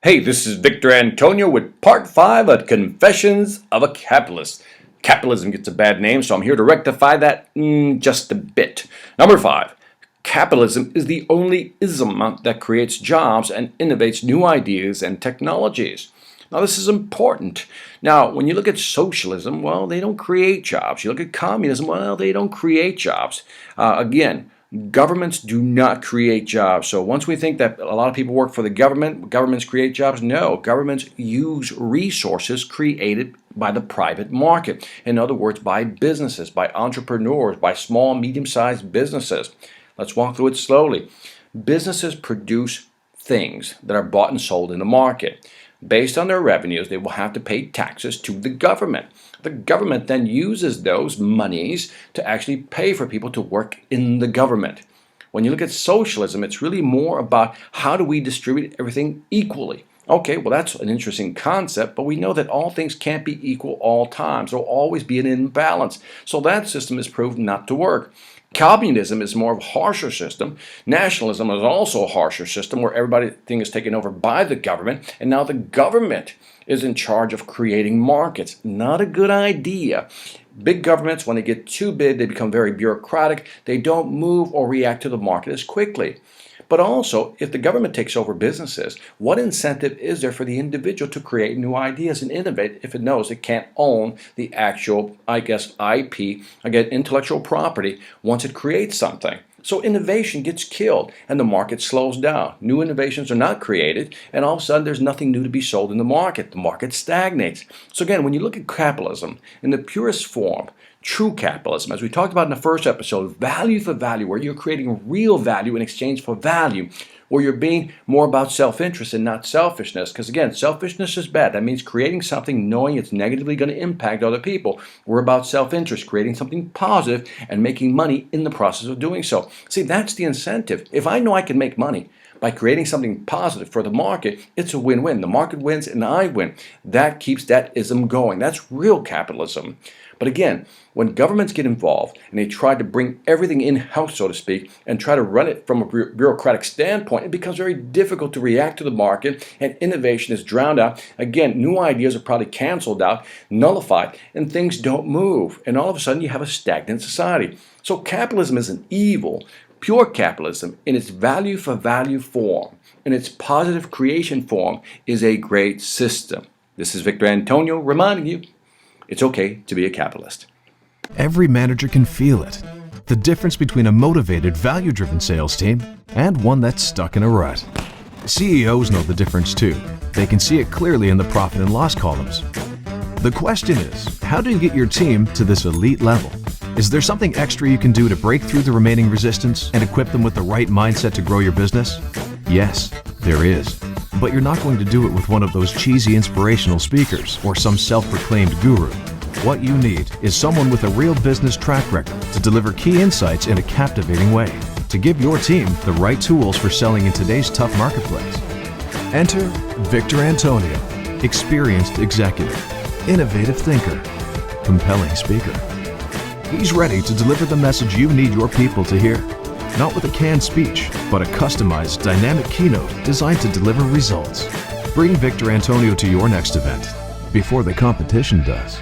Hey, this is Victor Antonio with part 5 of Confessions of a Capitalist. Capitalism gets a bad name, so I'm here to rectify that just a bit. Number 5. Capitalism is the only ism that creates jobs and innovates new ideas and technologies. Now, this is important. Now, when you look at socialism, well, they don't create jobs. You look at communism, well, they don't create jobs. Again, governments do not create jobs. So once we think that a lot of people work for the government, governments create jobs, no. Governments use resources created by the private market. In other words, by businesses, by entrepreneurs, by small, medium-sized businesses. Let's walk through it slowly. Businesses produce things that are bought and sold in the market. Based on their revenues, they will have to pay taxes to the government. The government then uses those monies to actually pay for people to work in the government. When you look at socialism, it's really more about how do we distribute everything equally. Okay, well, that's an interesting concept, but we know that all things can't be equal all times. There will always be an imbalance. So that system is proven not to work. Communism is more of a harsher system. Nationalism is also a harsher system where everything is taken over by the government, and now the government is in charge of creating markets. Not a good idea. Big governments, when they get too big, they become very bureaucratic. They don't move or react to the market as quickly. But also, if the government takes over businesses, what incentive is there for the individual to create new ideas and innovate if it knows it can't own the actual, IP, again, intellectual property once it creates something? So innovation gets killed and the market slows down. New innovations are not created, and all of a sudden there's nothing new to be sold in the market. The market stagnates. So again, when you look at capitalism in the purest form, true capitalism, as we talked about in the first episode, value for value, where you're creating real value in exchange for value, where you're being more about self-interest and not selfishness. Because again, selfishness is bad. That means creating something knowing it's negatively going to impact other people. We're about self-interest, creating something positive and making money in the process of doing so. See, that's the incentive. If I know I can make money by creating something positive for the market, it's a win-win. The market wins and I win. That keeps that ism going. That's real capitalism. But again, when governments get involved and they try to bring everything in-house, so to speak, and try to run it from a bureaucratic standpoint, it becomes very difficult to react to the market, and innovation is drowned out. Again, new ideas are probably canceled out, nullified, and things don't move. And all of a sudden, you have a stagnant society. So capitalism is an evil. Pure capitalism, in its value for value form, in its positive creation form, is a great system. This is Victor Antonio reminding you, it's okay to be a capitalist. Every manager can feel it. The difference between a motivated, value-driven sales team and one that's stuck in a rut. CEOs know the difference too. They can see it clearly in the profit and loss columns. The question is, how do you get your team to this elite level? Is there something extra you can do to break through the remaining resistance and equip them with the right mindset to grow your business? Yes, there is. But you're not going to do it with one of those cheesy inspirational speakers or some self-proclaimed guru. What you need is someone with a real business track record to deliver key insights in a captivating way, to give your team the right tools for selling in today's tough marketplace. Enter Victor Antonio, experienced executive, innovative thinker, compelling speaker. He's ready to deliver the message you need your people to hear. Not with a canned speech, but a customized, dynamic keynote designed to deliver results. Bring Victor Antonio to your next event before the competition does.